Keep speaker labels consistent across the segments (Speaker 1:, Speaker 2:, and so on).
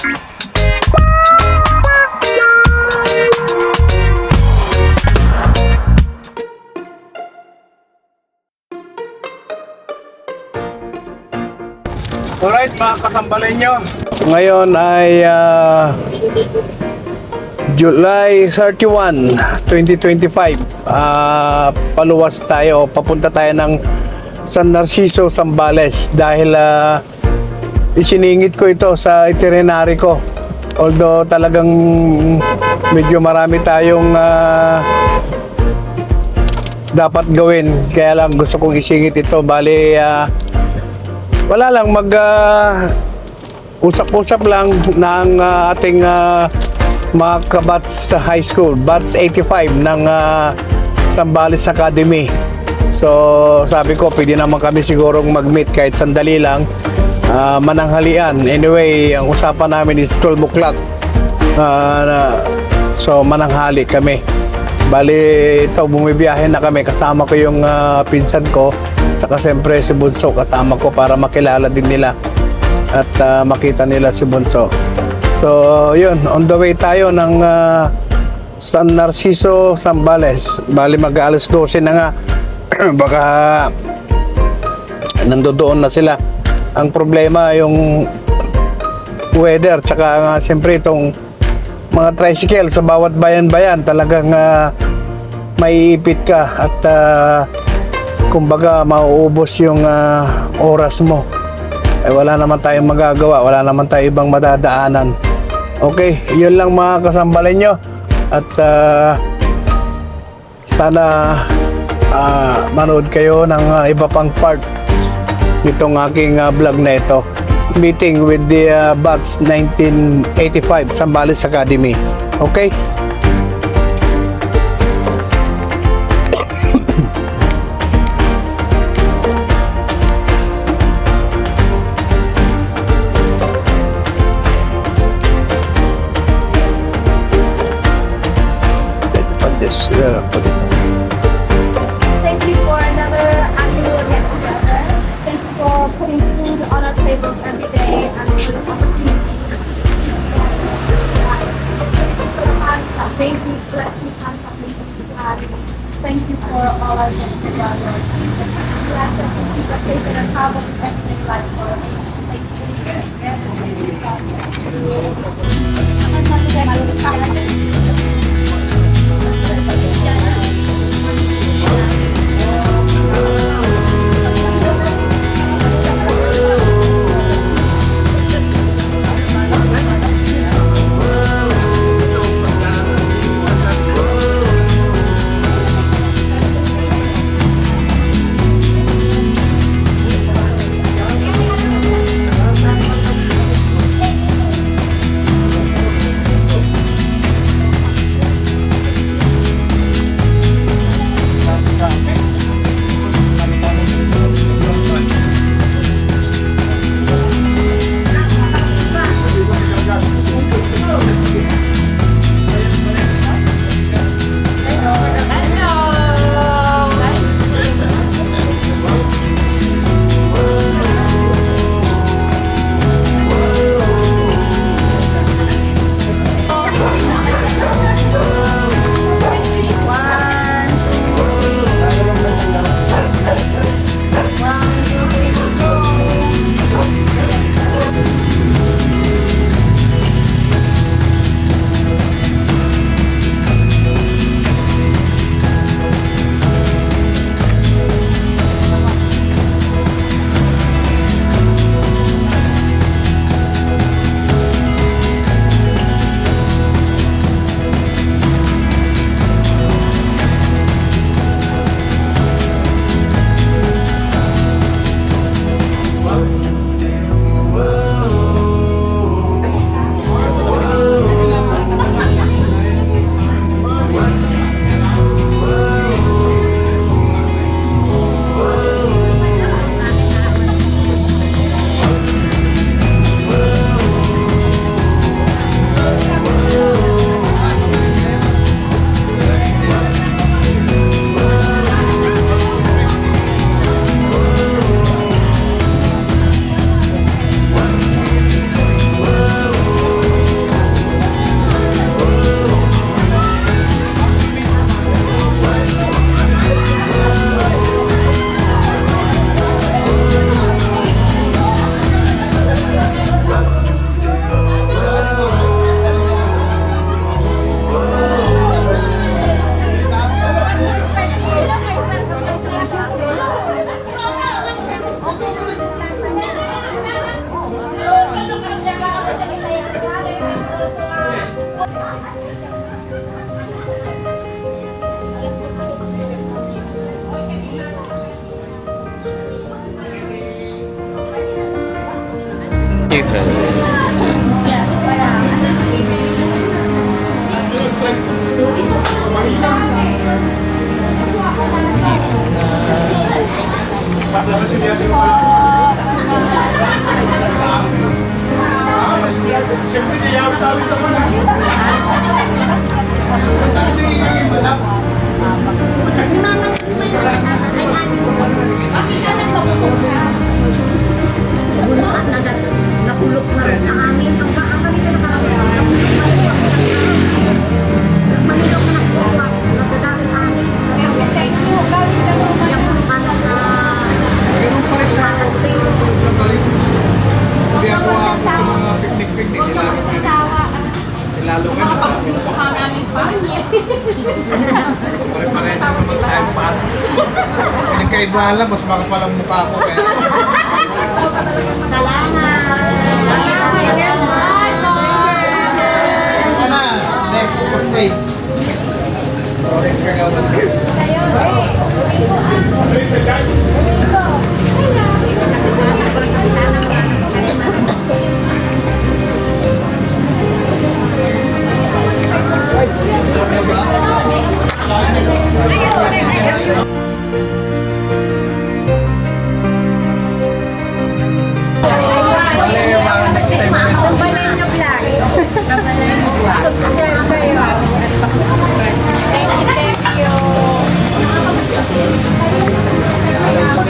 Speaker 1: Alright mga kasambalay nyo, ngayon ay July 31, 2025. Paluwas tayo, papunta tayo ng San Narciso, Zambales dahil isiningit ko ito sa itinerary ko. Although talagang medyo marami tayong dapat gawin, kaya lang gusto kong isingit ito. Bali wala lang, usap-usap lang ng ating mga kabats sa high school, batch 85 ng Zambales Academy. So sabi ko pwede naman kami sigurong mag-meet kahit sandali lang, mananghalian. Anyway, ang usapan namin is 12 o'clock, so mananghali kami. Bali ito, bumibiyahe na kami, kasama ko yung pinsan ko, saka siyempre si Bunso kasama ko para makilala din nila at makita nila si Bunso. So yun, on the way tayo ng San Narciso, Zambales. Bali mag-alas 12 na nga. Baka nandoon na sila. Ang problema yung weather, tsaka siyempre itong mga tricycle sa bawat bayan-bayan, talagang maiipit ka at kumbaga mauubos yung oras mo. Wala naman tayong magagawa, wala naman tayong ibang madadaanan. Okay, yun lang mga kasambalay nyo. At sana manood kayo ng iba pang part nitong aking vlog na ito. Meeting with the batch 1985 Zambales Academy. Okay?
Speaker 2: Thank you for another annual get together. Thank you for putting food on our tables every day and for this opportunity. Thank you for blessings and thank you for all our get together. Bless us and keep us safe in our travels and everything like for us. Thank you.
Speaker 3: Napulok na rin ang amin. Ang kami na nakarating. Manilok na nakuha. Nagdadakit amin. Thank you. Yung anak na
Speaker 1: Hindi ako sa mga picnic-picnic nila. Lalo ka na tayo. Pare-pare na naman tayo pa. Nagkaibahan lang, mas makapalang mukha ko. Kaya... Sana, next birthday.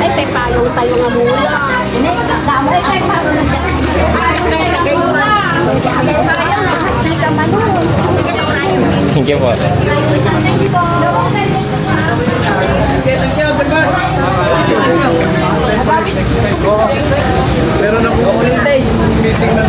Speaker 3: ay, may payong tayo nga mula. Damay ay payong na dyan.
Speaker 4: Thank you po.
Speaker 1: Pero na po meeting na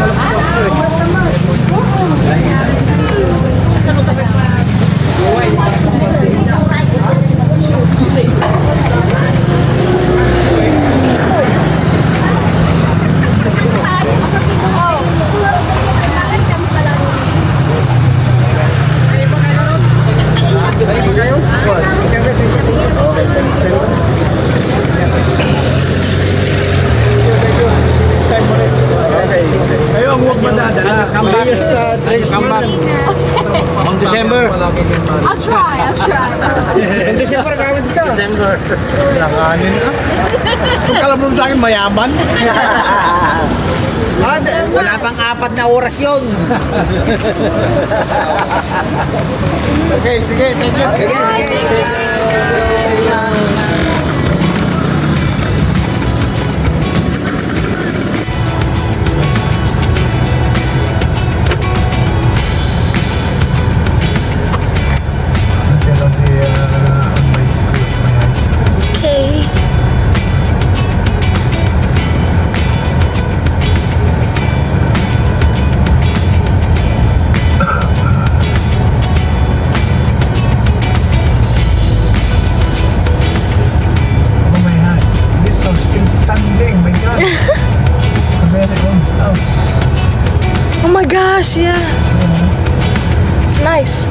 Speaker 1: kayo ang huwag madadala. Come back.
Speaker 4: On December.
Speaker 2: I'll try.
Speaker 4: December.
Speaker 1: Langanin ka. Kung alam mo sa akin, mayaman.
Speaker 4: Wala pang 4 na oras yun.
Speaker 1: Okay, sige, thank you.
Speaker 2: Okay.
Speaker 1: Oh my God, this house still standing, my God. It's a very old house.
Speaker 5: Oh my gosh, yeah. It's nice.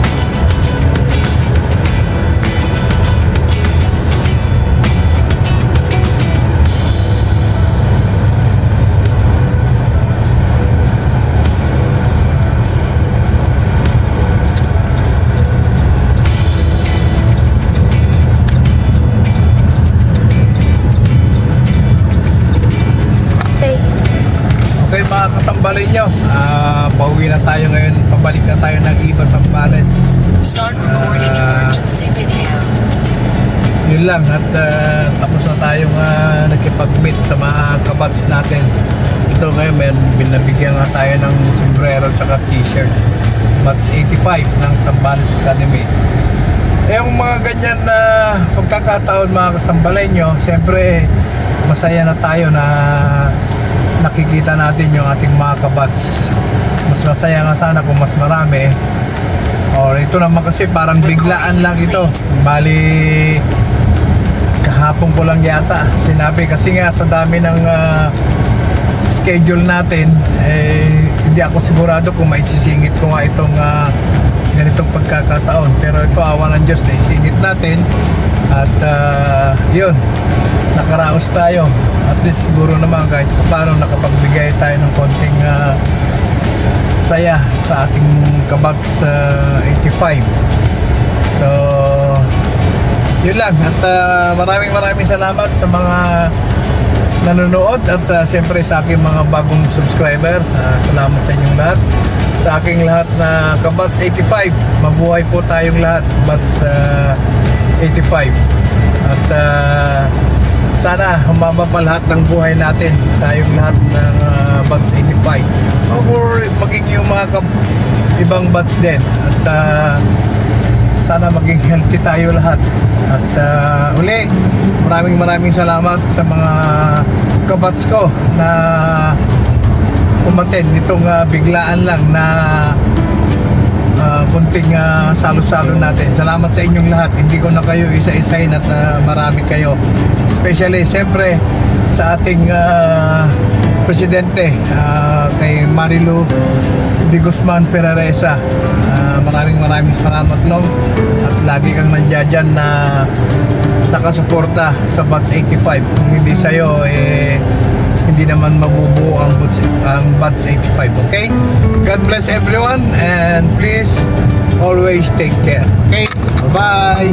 Speaker 1: Okay mga kasambalay nyo, pauwi na tayo ngayon, pabalik na tayo ng iba sa Sambales.
Speaker 6: Start recording emergency video.
Speaker 1: Yun lang at tapos na tayong nakipag-meet sa mga kabats natin. Ito ngayon, may binabigyan nga tayo ng sombrero at t-shirt. Batch 85 ng Sambales Academy. Yung mga ganyan na pagkakataon mga kasambalay nyo, siyempre masaya na tayo na nakikita natin yung ating mga kabats. Mas masaya nga sana kung mas marami. Or ito naman kasi parang biglaan lang ito. Bali kahapon ko lang yata sinabi kasi nga sa dami ng schedule natin hindi ako sigurado kung maisisingit ko nga itong ganitong pagkakataon. Pero ito awa ng Diyos na isingit natin at yun nakaraos tayo. At least siguro naman kahit paano nakapagbigay tayo ng konting saya sa ating kabats 85. So yun lang, at maraming salamat sa mga nanonood at siyempre sa aking mga bagong subscriber. Salamat sa inyong lahat, sa aking lahat na kabats 85. Mabuhay po tayong lahat, kabats 85. At sana humaba pa lahat ng buhay natin, tayong lahat ng batch 85 or maging yung mga ibang batch din. At sana maging healthy tayo lahat. At uli, maraming salamat sa mga kabats ko na umattend nitong biglaan lang na kunting salo-salo natin. Salamat sa inyong lahat. Hindi ko na kayo isa-isahin at marami kayo. Especially, siyempre, sa ating presidente, kay Marilu de Guzman Peraresa. Maraming salamat, Long. At lagi kang nandiyan dyan na nakasuporta sa Batch 85. Kung hindi sa'yo, hindi naman mabubuo ang Batch 85, okay? God bless everyone and please always take care, okay? Bye-bye!